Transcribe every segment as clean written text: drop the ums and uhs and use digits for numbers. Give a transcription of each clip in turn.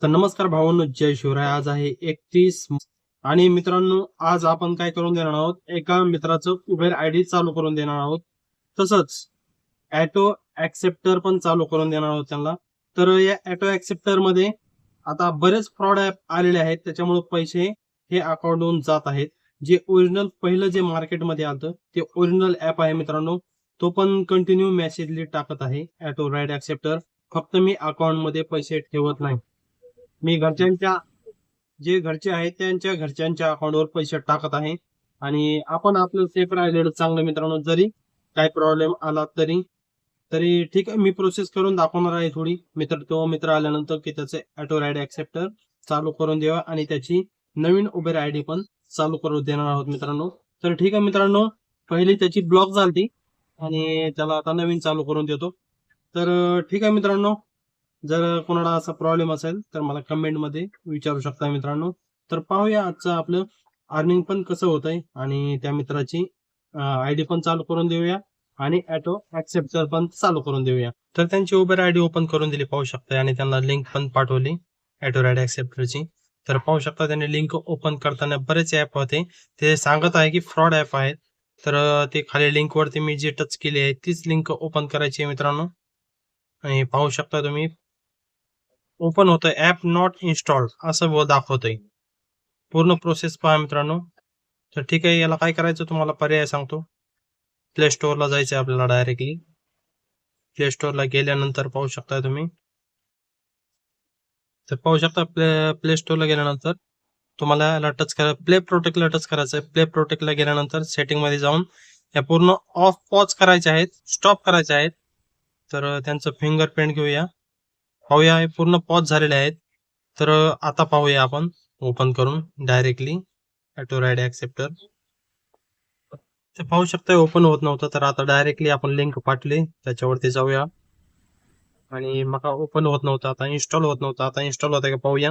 तर नमस्कार भावांनो, जय शिवराय. आज आहे 31 आणि मित्रांनो, आज आपण काय करून देणार आहोत, एका मित्राचं उबेर आयडी चालू करून देणार आहोत. तसंच ऑटो ऍक्सेप्टर पण चालू करून देणार आहोत त्यांना. तर या ऑटो ऍक्सेप्टर मध्ये आता बरेच फ्रॉड ऍप आलेले आहेत, त्याच्यामुळे पैसे हे अकाउंटवरून जात आहेत. जे ओरिजिनल पहिलं जे मार्केटमध्ये आलं ते ओरिजिनल ऍप आहे मित्रांनो, तो पण कंटिन्यू मेसेज टाकत आहे ऑटो राईड ऍक्सेप्टर. फक्त मी अकाउंट मध्ये पैसे ठेवत नाही, मी घरच्यांच्या जे घरचे आहेत त्यांच्या घरच्यांच्या अकाउंटवर पैसे टाकत आहे. आणि आपण आपलं सेफ राहिलेलं चांगलं मित्रांनो. जरी काय प्रॉब्लेम आला तरी तरी ठीक आहे, मी प्रोसेस करून दाखवणार आहे थोडी. मित्र आल्यानंतर की त्याचे ऑटो राईड ऍक्सेप्टर चालू करून द्यावा आणि त्याची नवीन उबेर आयडी पण चालू करून देणार आहोत मित्रांनो. तर ठीक आहे मित्रांनो, पहिली त्याची ब्लॉक झाली आणि त्याला आता नवीन चालू करून देतो. तर ठीक आहे मित्रांनो, जर कोणाला असा प्रॉब्लेम असेल तर मला कमेंट मध्ये विचारू शकता मित्रांनो. तर पाहूया आजचं आपलं अर्निंग पण कसं होत आहे आणि त्या मित्राची आयडी पण चालू करून देऊया आणि ऑटो ऍक्सेप्टर पण चालू करून देऊया. तर त्यांची उबर आयडी ओपन करून दिली पाहू शकता आणि त्यांना लिंक पण पाठवली ऑटो राईड ऍक्सेप्टरची. तर पाहू शकता त्यांनी लिंक ओपन करताना बरेच ऍप होते, ते सांगत आहे की फ्रॉड ऍप आहेत. तर ते खाली लिंक वरती मी जी टच केली आहे तीच लिंक ओपन करायची आहे मित्रांनो. आणि पाहू शकता तुम्ही, ओपन होतंय ऍप नॉट इन्स्टॉल्ड असं दाखवतंय. पूर्ण प्रोसेस पहा मित्रांनो. तर ठीक आहे, याला काय करायचं तुम्हाला पर्याय सांगतो. प्ले स्टोअरला जायचं आपल्याला. डायरेक्टली प्ले स्टोअरला गेल्यानंतर पाहू शकता तुम्ही, तर पाहू शकता प्ले स्टोअरला गेल्यानंतर तुम्हाला याला टच करा, प्ले प्रोटेक्टला टच करायचं आहे. प्ले प्रोटेक्टला गेल्यानंतर सेटिंग मध्ये जाऊन या पूर्ण ऑफ पॉज करायचे आहेत, स्टॉप करायचे आहेत. तर त्यांचं फिंगरप्रिंट घेऊया, पाहूया हे पूर्ण पॉज झालेले आहेत. तर आता पाहूया आपण ओपन करून डायरेक्टली ऑटो राईड ऍक्सेप्टर. ते पाहू शकता ओपन होत नव्हतं, तर आता डायरेक्टली आपण लिंक पाठवली त्याच्यावरती जाऊया. आणि मग ओपन होत नव्हतं, आता इन्स्टॉल होत नव्हतं, आता इन्स्टॉल होतं का पाहूया.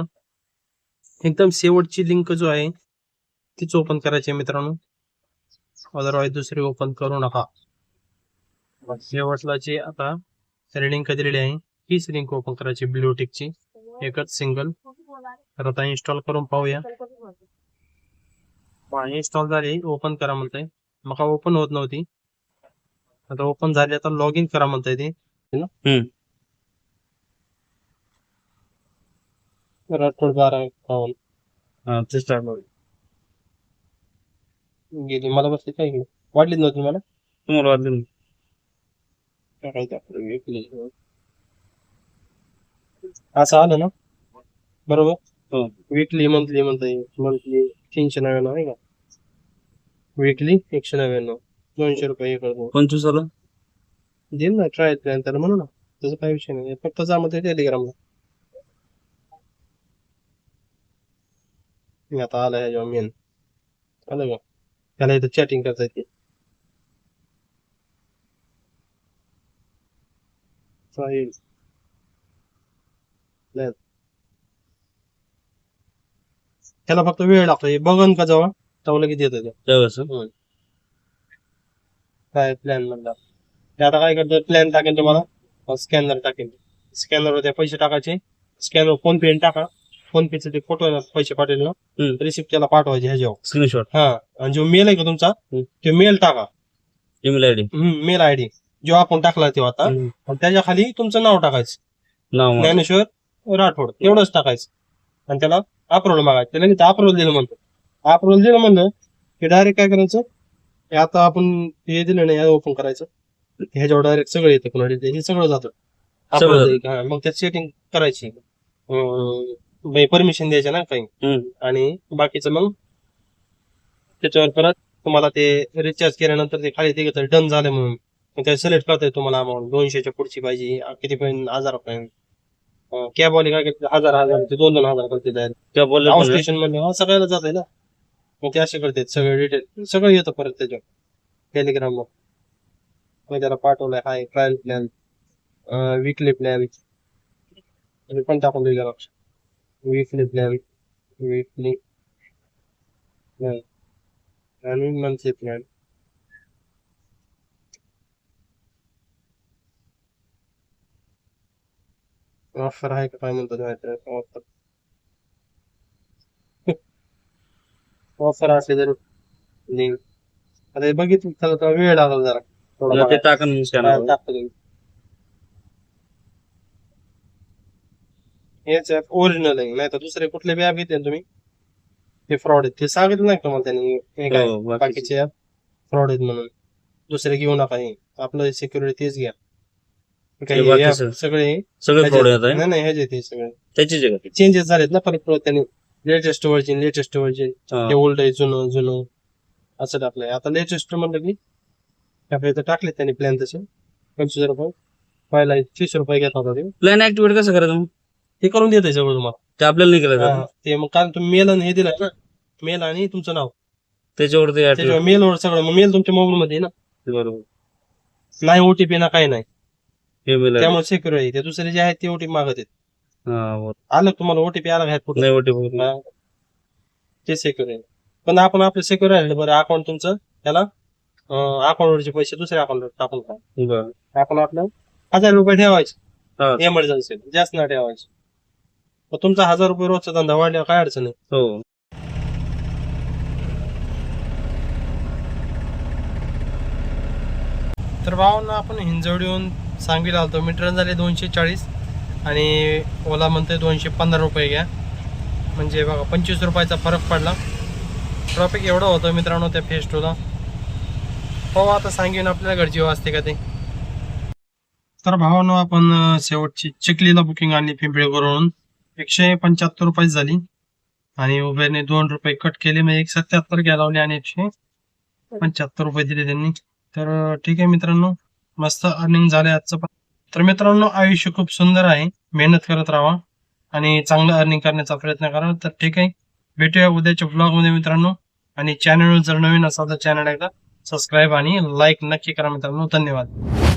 एकदम शेवटची लिंक जो आहे तीच ओपन करायची मित्रांनो, अदरवाईज दुसरी ओपन करू नका. शेवटला जी आता लिंक दिलेली आहे हीच लिंक ओपन करायची, ब्लूटिकची एकच सिंगल. तर आता इन्स्टॉल करून पाहूया. इन्स्टॉल झाली, ओपन करा म्हणताय, मग ओपन होत नव्हती, आता ओपन झाली. आता लॉग इन करा म्हणताय ते राठोड 12 ते स्टार्ट गेली. मला बसली काय वाटलीच नव्हती मला, तुम्हाला वाटली असं आलं ना बरोबर. वीकली मंथली म्हणताय, मंथली 399 आहे का, वीकली 199, 200 रुपये हे करतो. 25 आलं देईल ना, ट्राय प्लॅन त्याला म्हणू ना, तसं काही विषय नाही. फक्त जामध्ये टेलिग्रामला मी आता आलं ह्याच्या मेन आलं का, त्याला इथं चॅटिंग करता येते. चालेल, त्याला फक्त वेळ लागतो, बघन का जेव्हा तेव्हा लगेच येतं ते काय प्लॅन म्हणला. ते आता काय करतो, प्लॅन टाकेन तुम्हाला, स्कॅनर टाकेन, स्कॅनरवर ते पैसे टाकायचे. स्कॅनर फोन पे टाका, फोन पेचे ते फोटो पैसे पाठवले ना, रिसिप्ट त्याला पाठवायचे ह्याच्यावर स्क्रीनशॉट. हा, आणि जो मेल आहे का तुमचा ते मेल टाका, ईमेल आयडी, मेल आयडी जो आपण टाकला तेव्हा आता, आणि त्याच्या खाली तुमचं नाव टाकायचं, ज्ञानेश्वर राठोड एवढंच टाकायचं. आणि त्याला अप्रुव्हल मागायचं, त्याला तिथं अप्रुव्हल दिलं म्हणतो. अप्रुव्हल दिलं म्हणलं की डायरेक्ट काय करायचं, हे आता आपण हे दिलं नाही ओपन करायचं, ह्याच्यावर डायरेक्ट सगळं येतं, कोणाला हे सगळं जातं. मग त्यात सेटिंग करायची, परमिशन द्यायचं ना काही, आणि बाकीचं मग त्याच्यावर परत तुम्हाला ते रिचार्ज केल्यानंतर ते खाली ते डन झालं म्हणून ते सिलेक्ट करताय तुम्हाला अमाऊंट 200च्या पुढची पाहिजे, किती पर्यंत, 1000 पर्यंत. कॅब वाले काय करते, 1000 ते 2-2 हजार करते डायरेक्ट स्टेशन मध्ये, सगळ्याला जात आहे ना. मग ते असे करते, सगळे डिटेल सगळं येतं परत त्याच्यावर टेलिग्रामवर. मग त्याला पाठवलाय हाय ट्रायल प्लॅन, वीकली प्लॅन पण टाकून दिलं लक्ष, वीकली प्लॅन, वीकली प्लॅन आणि मंथली प्लॅन. ऑफर आहे का काय म्हणतात माहिती, ऑफर असले तरी लिंक आता हे बघितलं त्याला तर वेळ लागला जरा थोडा ते टाका ना स्कॅनर. टाकतो तुम्ही. हेच ऍप ओरिजिनल आहे, नाही तर दुसरे कुठले बी ऍप घेते ना तुम्ही ते फ्रॉड आहेत. ते सांगितलं नाही का तुम्हाला त्यांनी हे काय हो, बाकीचे ऍप फ्रॉड आहेत म्हणून. दुसरे घेऊ नका, हे आपलं सिक्युरिटी तेच घ्या. काही बाकी app सगळं- सगळे सगळे फ्रॉड येत आहे नाही नाही ह्याचे ते सगळे त्याची जगत. चेंजेस झालेत ना परत परत त्यांनी. लेटेस्ट वर्जन ते ओल्ड आहे जुनं जुनं असं टाकलंय. आता लेटेस्ट म्हणलं की आपल्या इथं टाकले त्यांनी प्लॅन तसे 25,000 पहिला 30 रुपये घेत होता ते. प्लॅन ऍक्टिवेट कसं करायचं मग? ते करून देत सगळं तुम्हाला. ते आपल्याला नाही केलं हा, ते मग कारण तुम्ही मेल आणि हे दिलं ना, मेल आणि तुमचं नाव त्याच्यावर ते त्याच्यावर ऍक्टिवेट. मेलवर सगळं. मग मेल तुमच्या मोबाईल मध्ये आहे ना, बरोबर. नाही ओटीपी ना काही नाही, हे मिळालं. त्यामुळे सिक्युर आहे. ते दुसरे जे आहेत ते ओटीपी मागत आहेत. हा, बरोबर. आलं का तुम्हाला ओटीपी आला का कुठं नाही OTP. हा. ते सिक्युर आहे. पण आपण आपलं सिक्युर राहिलं बरं. अकाउंट तुमचं त्याला अकाउंटवरचे पैसे दुसऱ्या अकाउंटवर टाकून का बरं. आपण आपलं 1000 रुपये ठेवायचे हा. एमर्जन्सी, जास्त नाही ठेवायचे. मग तुमचा 1000 रुपये रोजचा धंदा वाढल्यावर काय अडचण आहे. हो. तर भावांना आपण हिंजवडीहून सांगलीला आलतो. मीटर झाले 240 आणि ओला म्हणतोय 215 रुपये घ्या. म्हणजे बघा 25 रुपयाचा फरक पडला. ट्रॉफिक एवढं होतं मित्रांनो त्या फेस टूला. हो आता सांगेन आपल्याला घरची वाजते का ते. तर भावांनो आपण शेवटची चिखलीला बुकिंग आणली पिंपळेवरून. 175 रुपये झाली आणि उबेरने 2 रुपये कट केले, म्हणजे 177 घ्या लावले आणि 175 रुपये दिले त्यांनी. तर ठीक आहे मित्रांनो, मस्त अर्निंग झालंय आजचं. तर मित्रांनो आयुष्य खूप सुंदर आहे, मेहनत करत राहा आणि चांगलं अर्निंग करण्याचा प्रयत्न करा. तर ठीक आहे, भेटूया उद्याच्या ब्लॉग मध्ये मित्रांनो. आणि चॅनल जर नवीन असाल तर चॅनल एकदा सबस्क्राईब आणि लाईक नक्की करा मित्रांनो. धन्यवाद.